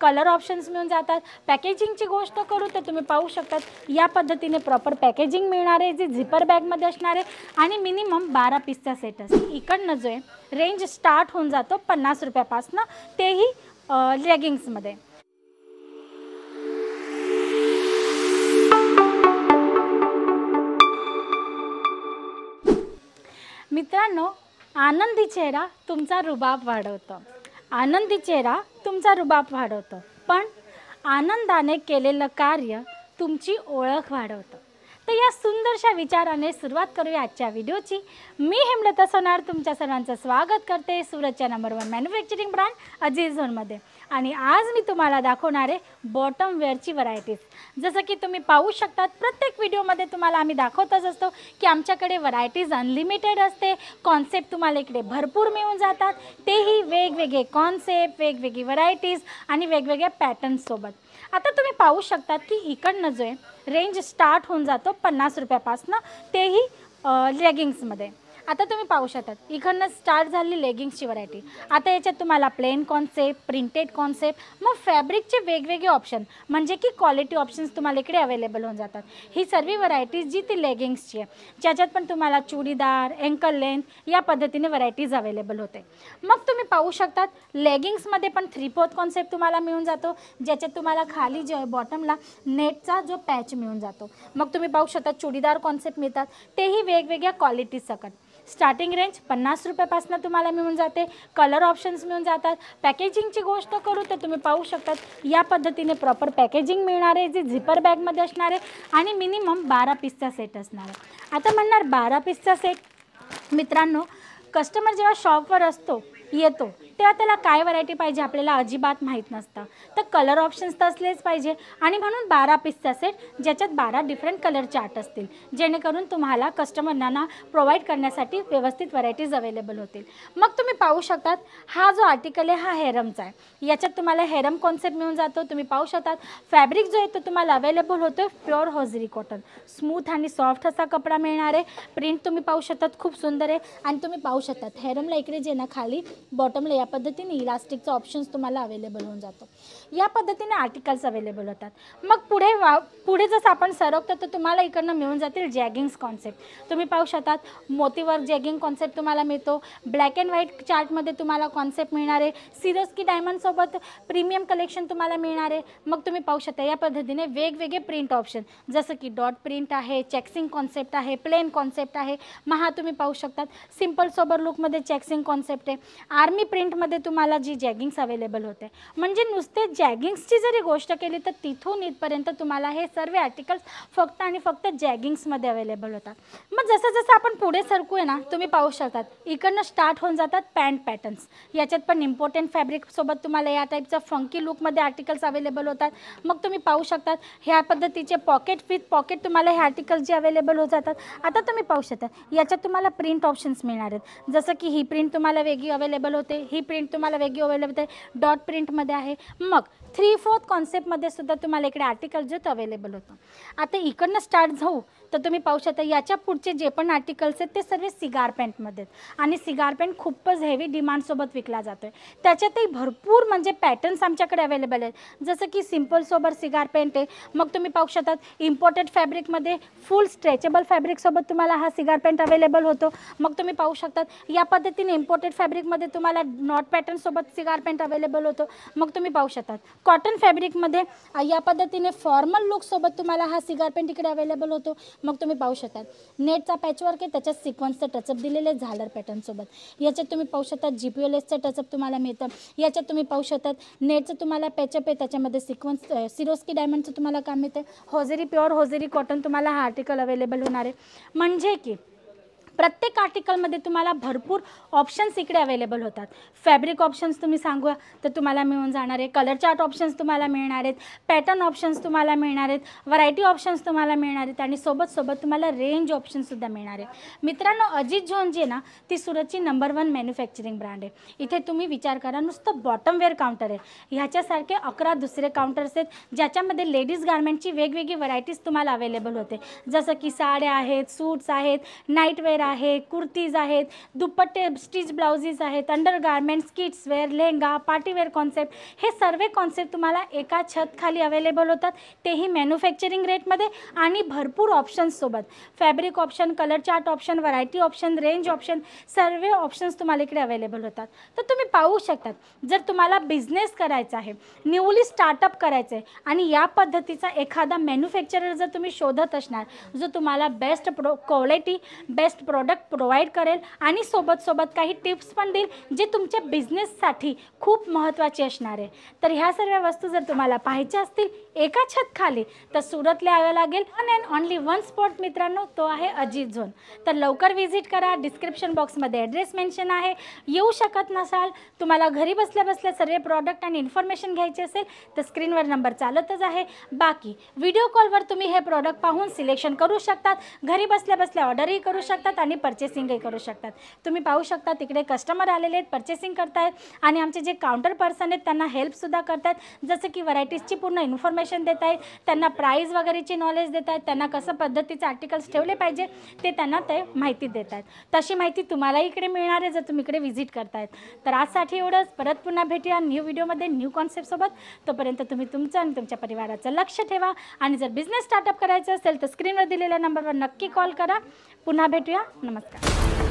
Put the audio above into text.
Colour options मिळून जातात। पॅकेजिंगची गोष्ट करू तर तुम्ही पाहू शकतात या पद्धतीने प्रॉपर पॅकेजिंग मिळणार आहे, जे झिपर बॅगमध्ये असणार आहे आणि मिनिमम 12 पीसचा सेट असतो। इकडनं जो आहे रेंज स्टार्ट होऊन जातो 50 रुपयापासून, तेही लेगिंग्समध्ये। मित्रांनो, आनंदी चेहरा तुमचा रुबाब वाढवतो, आनंदी चेहरा तुमचा रुबाब वाढवतो, पण आनंदाने केलेलं कार्य तुमची ओळख वाढवतं। तर या सुंदरशा विचाराने सुरुवात करूया आजच्या व्हिडिओची। मी हेमलता सोनार तुमच्या सर्वांचं स्वागत करते सुरतच्या नंबर 1 मॅन्युफॅक्चरिंग ब्रँड अजीज झोनमध्ये। आणि आज मी तुम्हाला दाखवणार आहे बॉटम वेअरची व्हरायटीज। जसं की तुम्ही पाहू शकतात प्रत्येक व्हिडिओमध्ये तुम्हाला आम्ही दाखवतच असतो की आमच्याकडे व्हरायटीज अनलिमिटेड असते, कॉन्सेप्ट तुम्हाला इकडे भरपूर मिळून जातात, तेही वेगवेगळे कॉन्सेप्ट, वेगवेगळी व्हरायटीज आणि वेगवेगळ्या पॅटर्न्ससोबत। आता तुम्ही पाहू शकतात की इकडनं जो आहे रेंज स्टार्ट होऊन जातो 50 रुपयापासून, तेही लेगिंग्समध्ये। आता तुम्ही पाहू शकतात इकडनं स्टार्ट झाली लेगिंग्सची व्हरायटी। आता याच्यात तुम्हाला प्लेन कॉन्सेप्ट, प्रिंटेड कॉन्सेप्ट, मग फॅब्रिकचे वेगवेगळे ऑप्शन म्हणजे की क्वालिटी ऑप्शन्स तुम्हाला इकडे अवेलेबल होऊन जातात। ही सर्व व्हरायटीज जी ती लेगिंग्सची आहे, ज्याच्यात पण तुम्हाला चुडीदार, एंकल लेंथ या पद्धतीने व्हरायटीज अवेलेबल होते। मग तुम्ही पाहू शकतात लेगिंग्समध्ये पण 3/4 कॉन्सेप्ट तुम्हाला मिळून जातो, ज्याच्यात तुम्हाला खाली जो बॉटमला नेटचा जो पॅच मिळून जातो। मग तुम्ही पाहू शकता चुडीदार कॉन्सेप्ट मिळतात, तेही वेगवेगळ्या क्वालिटी सकट। स्टार्टिंग रेंज 50 रुपयापासून तुम्हाला मिळून जाते, कलर ऑप्शन्स मिळून जातात। पॅकेजिंगची गोष्ट करू तर तुम्ही पाहू शकतात या पद्धतीने प्रॉपर पॅकेजिंग मिळणार आहे, जे झिपर बॅगमध्ये असणार आहे आणि मिनिमम 12 पीसचा सेट असणार आहे। आता म्हणणार 12 पीसचा सेट, मित्रांनो कस्टमर जेव्हा शॉपवर येतो तेव्हा त्याला काय व्हरायटी पाहिजे आपल्याला अजिबात माहीत नसतं, तर कलर ऑप्शन्स तर असलेच पाहिजे आणि म्हणून 12 पीसचा सेट, ज्याच्यात 12 डिफरंट कलर चार्ट असतील, जेणेकरून तुम्हाला कस्टमरना प्रोव्हाइड करण्यासाठी व्यवस्थित व्हरायटीज अवेलेबल होतील। मग तुम्ही पाहू शकतात हा जो आर्टिकल आहे हा हेरमचा आहे, याच्यात तुम्हाला हेरम कॉन्सेप्ट मिळून जातो। तुम्ही पाहू शकतात फॅब्रिक जो आहे तो तुम्हाला अवेलेबल होतो प्युअर होजरी कॉटन, स्मूथ आणि सॉफ्ट असा कपडा मिळणार आहे। प्रिंट तुम्ही पाहू शकतात खूप सुंदर आहे आणि तुम्ही पाहू शकतात हेरमला इकडे जे ना खाली बॉटमला या पद्धतीने इलास्टिकचा ऑप्शन्स तुम्हाला अवेलेबल होऊन जातो। या पद्धतीने आर्टिकल्स अवेलेबल होतात। मग पुढे जसं आपण सरकतो तर तुम्हाला इकडनं मिळून जातील जॅगिंग्स कॉन्सेप्ट। तुम्ही पाहू शकतात मोतीवर्क जॅगिंग कॉन्सेप्ट तुम्हाला मिळतो, ब्लॅक अँड व्हाईट चार्टमध्ये तुम्हाला कॉन्सेप्ट मिळणार आहे, सिरोस्की डायमंडसोबत प्रीमियम कलेक्शन तुम्हाला मिळणार आहे। मग तुम्ही पाहू शकता या पद्धतीने वेगवेगळे प्रिंट ऑप्शन, जसं की डॉट प्रिंट आहे, चेक्सिंग कॉन्सेप्ट आहे, प्लेन कॉन्सेप्ट आहे, मग हा तुम्ही पाहू शकतात सिंपल सोबर लुकमध्ये चेक्सिंग कॉन्सेप्ट आहे, आर्मी प्रिंटमध्ये तुम्हाला जी जॅगिंग्स अवेलेबल होते। म्हणजे नुसते जॅगिंग्सची जरी गोष्ट केली तर तिथून इथपर्यंत तुम्हाला हे सर्व आर्टिकल्स फक्त आणि फक्त जॅगिंग्समध्ये अवेलेबल होतात। मग जसं जसं आपण पुढे सरकूया ना तुम्ही पाहू शकतात इकडनं स्टार्ट होऊन जातात पॅन्ट पॅटर्न्स, याच्यात पण इम्पॉर्टंट फॅब्रिकसोबत तुम्हाला या टाईपचा फंकी लुकमध्ये आर्टिकल्स अवेलेबल होतात। मग तुम्ही पाहू शकतात ह्या पद्धतीचे पॉकेट विथ पॉकेट तुम्हाला हे आर्टिकल्स जे अवेलेबल होत जातात। आता तुम्ही पाहू शकता याच्यात तुम्हाला प्रिंट ऑप्शन्स मिळणार आहेत, जसं की ही प्रिंट तुम्हाला वेगळी अवेलेबल होते, ही प्रिंट तुम्हाला वेगळी अवेलेबल होते, डॉट प्रिंटमध्ये आहे। मग 3/4 कॉन्सेप्टमध्ये सुद्धा तुम्हाला इकडे आर्टिकल जे अवेलेबल होतं। आता इकडनं स्टार्ट जाऊ तर तुम्ही पाहू शकता याच्या पुढचे जे पण आर्टिकल्स आहेत ते सर्व सिगार पॅन्टमध्ये आहेत आणि सिगार पॅन्ट खूपच हेवी डिमांडसोबत विकला जातो आहे। त्याच्यातही भरपूर म्हणजे पॅटर्न्स आमच्याकडे अवेलेबल आहेत, जसं की सिम्पल सोबर सिगार पॅन्ट आहे। मग तुम्ही पाहू शकतात इम्पोर्टेड फॅब्रिकमध्ये फुल स्ट्रेचेबल फॅब्रिकसोबत तुम्हाला हा सिगार पॅन्ट अवेलेबल होतो। मग तुम्ही पाहू शकतात या पद्धतीने इम्पोर्टेड फॅब्रिकमध्ये तुम्हाला नॉट पॅटर्नसोबत सिगार पॅन्ट अवेलेबल होतो। मग तुम्ही पाहू शकतात कॉटन फॅब्रिकमध्ये या पद्धतीने फॉर्मल लुकसोबत तुम्हाला हा सिगार पॅन्ट इकडे अवेलेबल होतो। मग तुम्ही पाहू शकतात नेटचा पॅचवर्क आहे, त्याच्यात सिक्वन्सचं टचअप दिलेले झालर पॅटर्नसोबत। याच्यात तुम्ही पाहू शकतात GPLSचं टचअप तुम्हाला मिळतं। याच्यात तुम्ही पाहू शकतात नेटचं तुम्हाला पॅचअप आहे, त्याच्यामध्ये सिक्वन्स सिरोस्की डायमंडचं तुम्हाला काम मिळतं। होजरी प्युअर होजरी कॉटन तुम्हाला हा आर्टिकल अवेलेबल होणार आहे। म्हणजे की प्रत्येक आर्टिकलमध्ये तुम्हाला भरपूर ऑप्शन्स इकडे अवेलेबल होतात। फॅब्रिक ऑप्शन्स तुम्ही सांगूया तर तुम्हाला मिळून जाणार आहे, कलर चार्ट ऑप्शन्स तुम्हाला मिळणार आहेत, पॅटर्न ऑप्शन्स तुम्हाला मिळणार आहेत, व्हरायटी ऑप्शन्स तुम्हाला मिळणार आहेत आणि सोबत तुम्हाला रेंज ऑप्शनसुद्धा मिळणार आहे। मित्रांनो अजीज झोन जी आहे ना ती सुरतची नंबर 1 मॅन्युफॅक्चरिंग ब्रँड आहे। इथे तुम्ही विचार करा नुसतं बॉटम वेअर काउंटर आहे, ह्याच्यासारखे 11 दुसरे काउंटर्स आहेत ज्याच्यामध्ये लेडीज गार्मेंटची वेगवेगळी व्हरायटीज तुम्हाला अवेलेबल होते, जसं की साड्या आहेत, सूट्स आहेत, नाईट वेअर आहे, कुर्तीज आहेत, दुपट्टे स्टिच ब्लाउजेस आहेत, undergarments, kidswear, lehenga, partywear concept, हे सर्व कॉन्सेप्ट तुम्हाला एका छतखाली अवेलेबल होतात, तेही मॅन्युफॅक्चरिंग रेटमध्ये आणि भरपूर ऑप्शन्ससोबत. Fabric option, colour chart option, variety option, range option, सर्व ऑप्शन्स तुम्हाला इकडे अवेलेबल होतात. तर तुम्ही पाहू शकतात, जर तुम्हाला बिझनेस करायचा आहे, न्यूली स्टार्टअप करायचं आहे आणि या पद्धतीचा एखादा मॅन्युफॅक्चरर जर तुम्ही शोधत असणार जो तुम्हाला best quality, best product provide करेल आणि सोबत काही टिप्स पण देईल जे तुमच्या बिझनेससाठी खूप महत्त्वाचे असणार आहे. तर ह्या सर्व वस्तू जर तुम्हाला पाहायच्या असतील एका छत खाली, तर सुरतला यावं लागेल. One and only one spot मित्रांनो, तो आहे अजित झोन. तर लवकर व्हिजिट करा. डिस्क्रिप्शन बॉक्समध्ये ॲड्रेस मेन्शन आहे. येऊ शकत नसाल, तुम्हाला घरी बसल्या बसल्या सर्व प्रॉडक्ट आणि इन्फॉर्मेशन घ्यायची असेल तर स्क्रीनवर नंबर चालतच आहे. बाकी व्हिडिओ कॉलवर तुम्ही हे प्रॉडक्ट पाहून सिलेक्शन करू शकतात, घरी बसल्या बसल्या ऑर्डरही करू शकतात आणि पर्चेसिंगही करू शकतात. तुम्ही पाहू शकता तिकडे कस्टमर आलेले आहेत, पर्चेसिंग करतायत आणि आमचे जे काउंटर पर्सन आहेत त्यांना हेल्पसुद्धा करतात, जसं की व्हरायटीजची पूर्ण इन्फॉर्मेशन देत आहेत, त्यांना प्राईस वगैरेची नॉलेज देत आहेत, त्यांना कसं पद्धतीचे आर्टिकल्स ठेवले पाहिजे ते त्यांना ते माहिती देत आहेत. तशी माहिती तुम्हालाही इकडे मिळणार आहे जर तुम्ही इकडे व्हिजिट करतायत. तर आजसाठी एवढंच. परत पुन्हा भेटूया न्यू व्हिडिओमध्ये न्यू कॉन्सेप्टसोबत. तोपर्यंत तुम्ही तुमचं आणि तुमच्या परिवाराचं लक्ष ठेवा आणि जर बिझनेस स्टार्टअप करायचं असेल तर स्क्रीनवर दिलेल्या नंबरवर नक्की कॉल करा. पुन्हा भेटूया. नमस्कार.